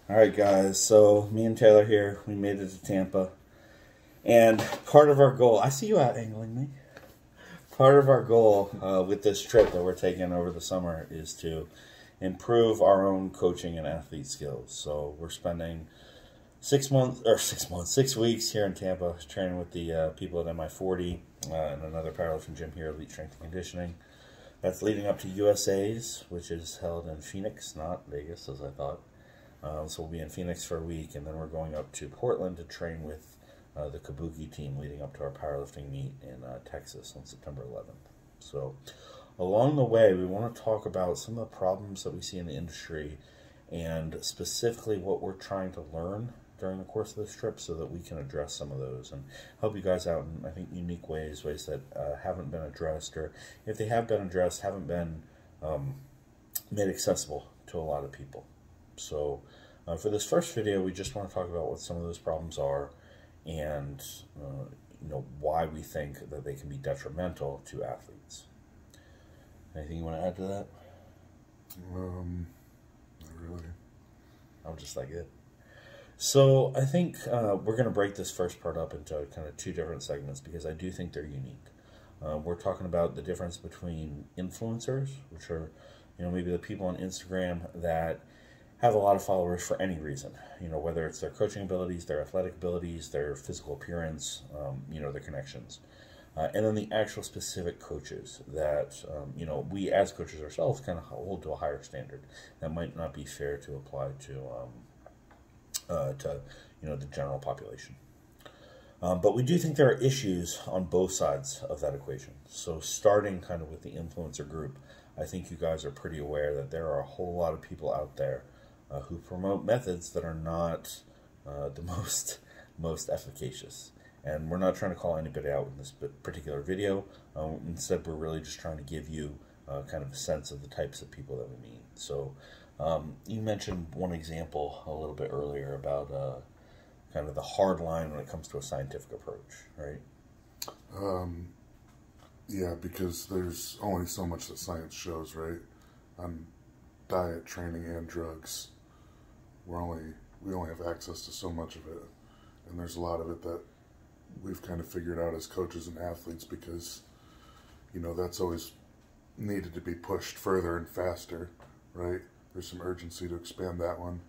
Alright guys, so me and Taylor here, we made it to Tampa. And part of our goal, I see you out angling me. Part of our goal with this trip that we're taking over the summer is to improve our own coaching and athlete skills. So we're spending 6 weeks here in Tampa training with the people at MI40 and another powerlifting gym here, Elite Strength and Conditioning. That's leading up to USA's, which is held in Phoenix, not Vegas as I thought. So we'll be in Phoenix for a week, and then we're going up to Portland to train with the Kabuki team leading up to our powerlifting meet in Texas on September 11th. So along the way, we want to talk about some of the problems that we see in the industry and specifically what we're trying to learn during the course of this trip so that we can address some of those and help you guys out in, I think, unique ways that haven't been addressed, or if they have been addressed, haven't been made accessible to a lot of people. So for this first video, we just want to talk about what some of those problems are and why we think that they can be detrimental to athletes. Anything you want to add to that? Not really. I'm just like it. So I think we're going to break this first part up into kind of two different segments because I do think they're unique. We're talking about the difference between influencers, which are maybe the people on Instagram that have a lot of followers for any reason, whether it's their coaching abilities, their athletic abilities, their physical appearance, their connections. And then the actual specific coaches that, we as coaches ourselves kind of hold to a higher standard that might not be fair to apply to the general population. But we do think there are issues on both sides of that equation. So starting kind of with the influencer group, I think you guys are pretty aware that there are a whole lot of people out there who promote methods that are not the most efficacious. And we're not trying to call anybody out in this particular video. Instead, we're really just trying to give you kind of a sense of the types of people that we meet. So you mentioned one example a little bit earlier about kind of the hard line when it comes to a scientific approach, right? Yeah, because there's only so much that science shows, right? On diet, training, and drugs, we only have access to so much of it, and there's a lot of it that we've kind of figured out as coaches and athletes because that's always needed to be pushed further and faster, right? There's some urgency to expand that one,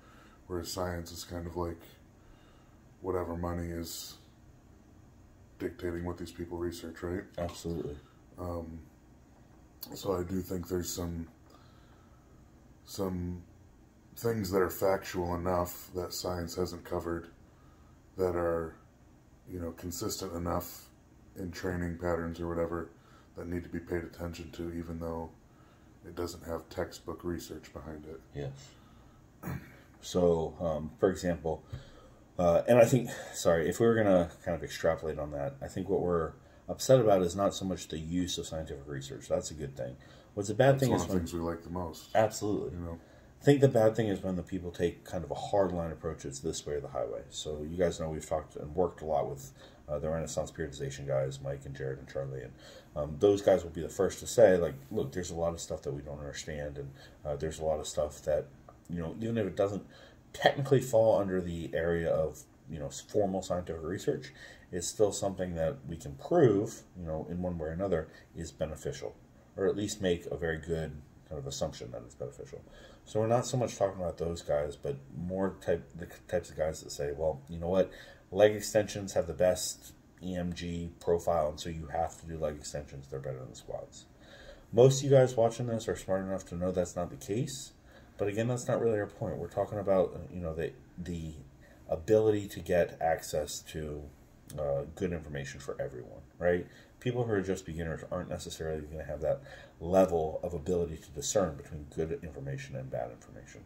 whereas science is kind of like whatever money is dictating what these people research, right? Absolutely. So I do think there's some things that are factual enough that science hasn't covered that are, consistent enough in training patterns or whatever that need to be paid attention to, even though it doesn't have textbook research behind it. Yes. So, for example, and I think, if we were going to kind of extrapolate on that, I think what we're upset about is not so much the use of scientific research. That's a good thing. What's a bad thing is one of the things we like the most. Absolutely. I think the bad thing is when the people take kind of a hardline approach. It's this way or the highway. So you guys know we've talked and worked a lot with the Renaissance periodization guys, Mike and Jared and Charlie, and those guys will be the first to say, like, look, there's a lot of stuff that we don't understand, and there's a lot of stuff that, even if it doesn't technically fall under the area of formal scientific research, it's still something that we can prove, in one way or another, is beneficial, or at least make a very good kind of assumption that it's beneficial. So we're not so much talking about those guys, but more the types of guys that say, well, you know what, leg extensions have the best EMG profile, and so you have to do leg extensions. They're better than squats. Most of you guys watching this are smart enough to know that's not the case, but again, that's not really our point. We're talking about the ability to get access to good information for everyone, right? People who are just beginners aren't necessarily going to have that level of ability to discern between good information and bad information.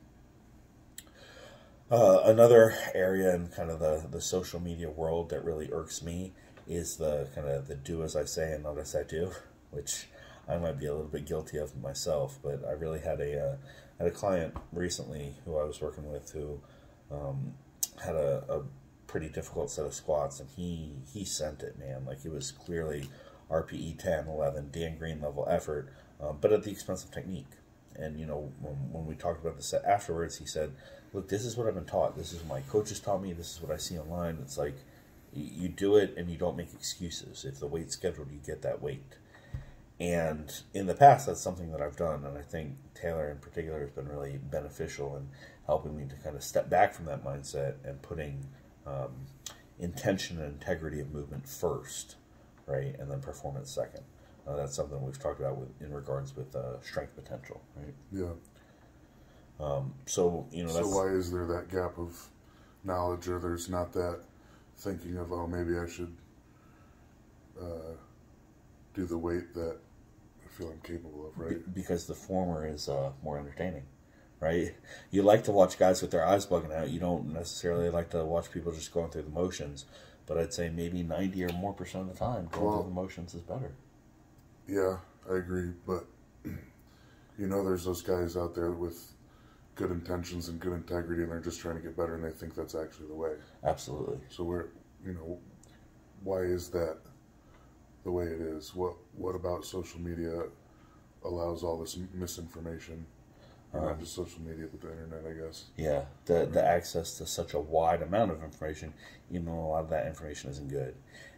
Another area in kind of the social media world that really irks me is the kind of the do as I say and not as I do, which I might be a little bit guilty of myself. But I really had a client recently who I was working with who had a pretty difficult set of squats, and he sent it, man. Like, it was clearly RPE 10, 11, Dan Green level effort, but at the expense of technique. And when we talked about this afterwards, he said look, this is what I've been taught. This is what my coaches taught me. This is what I see online. It's like you do it and you don't make excuses. If the weight's scheduled, you get that weight. And in the past, that's something that I've done, and I think Taylor in particular has been really beneficial in helping me to kind of step back from that mindset and putting intention and integrity of movement first, right, and then performance second. That's something we've talked about in regards with strength potential, right? Yeah. So that's, so why is there that gap of knowledge, or there's not that thinking of, oh, maybe I should do the weight that I feel I'm capable of, right? Because the former is more entertaining, right? You like to watch guys with their eyes bugging out. You don't necessarily like to watch people just going through the motions. But I'd say maybe 90 or more % of the time, going through the motions is better. Yeah, I agree. But, there's those guys out there with good intentions and good integrity, and they're just trying to get better, and they think that's actually the way. Absolutely. So why is that the way it is? What about social media allows all this misinformation? Not just social media, but the internet, I guess. Yeah, the access to such a wide amount of information, even though a lot of that information isn't good.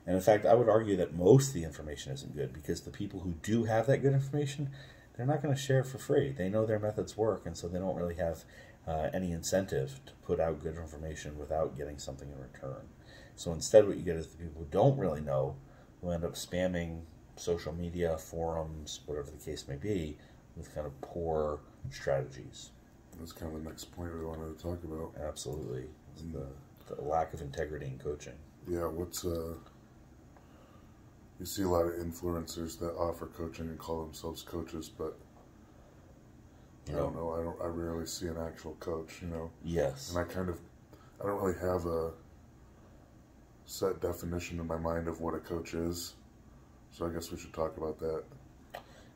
And in fact, I would argue that most of the information isn't good, because the people who do have that good information, they're not going to share it for free. They know their methods work, and so they don't really have any incentive to put out good information without getting something in return. So instead what you get is the people who don't really know, who end up spamming social media, forums, whatever the case may be, with kind of poor strategies. That's kind of the next point we wanted to talk about. Absolutely. The lack of integrity in coaching. Yeah, you see a lot of influencers that offer coaching and call themselves coaches, but I don't know. I rarely see an actual coach, Yes. And I don't really have a set definition in my mind of what a coach is. So I guess we should talk about that.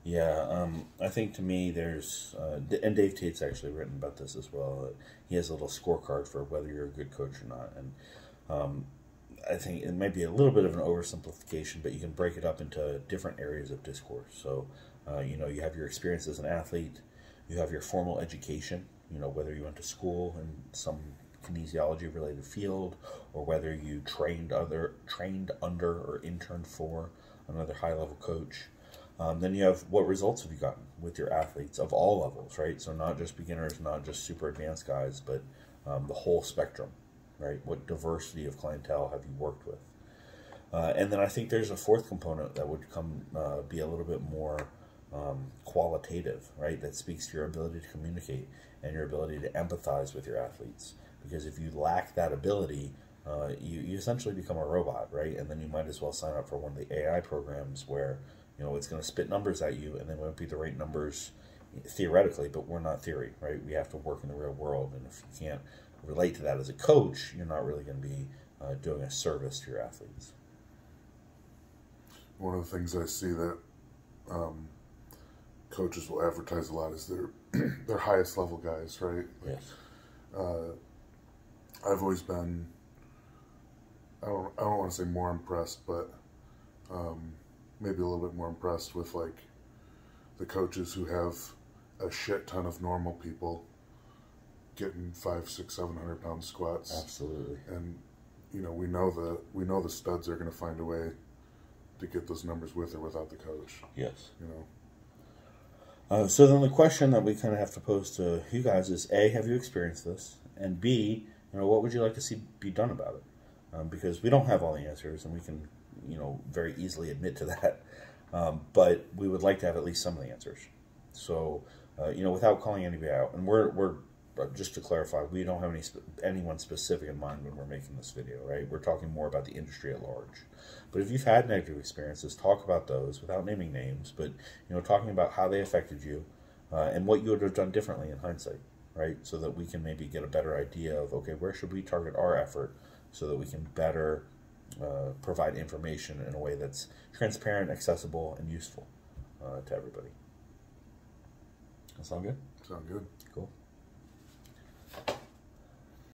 Yeah, I think to me there's, and Dave Tate's actually written about this as well. He has a little scorecard for whether you're a good coach or not. And I think it might be a little bit of an oversimplification, but you can break it up into different areas of discourse. So, you have your experience as an athlete, you have your formal education, whether you went to school in some kinesiology related field, or whether you trained under or interned for another high level coach. Then you have what results have you gotten with your athletes of all levels, right? So not just beginners, not just super advanced guys, but the whole spectrum, right? What diversity of clientele have you worked with? And then I think there's a fourth component that would be a little bit more qualitative, right? That speaks to your ability to communicate and your ability to empathize with your athletes. Because if you lack that ability, you essentially become a robot, right? And then you might as well sign up for one of the AI programs where it's going to spit numbers at you, and they won't be the right numbers theoretically, but we're not theory, right? We have to work in the real world, and if you can't relate to that as a coach, you're not really going to be doing a service to your athletes. One of the things I see that coaches will advertise a lot is their highest level guys, right? Yes. I've always been, I don't want to say more impressed, but maybe a little bit more impressed with the coaches who have a shit ton of normal people getting 500, 600, 700 pound squats. Absolutely. And we know the studs are going to find a way to get those numbers with or without the coach. Yes. So then the question that we kind of have to pose to you guys is, A, have you experienced this? And B, what would you like to see be done about it? Because we don't have all the answers, and we can very easily admit to that. But we would like to have at least some of the answers. So, without calling anybody out, and we're just to clarify, we don't have anyone specific in mind when we're making this video, right? We're talking more about the industry at large. But if you've had negative experiences, talk about those without naming names, but, talking about how they affected you and what you would have done differently in hindsight, right? So that we can maybe get a better idea of, okay, where should we target our effort so that we can better provide information in a way that's transparent, accessible, and useful to everybody. That sound good? Sound good. Cool.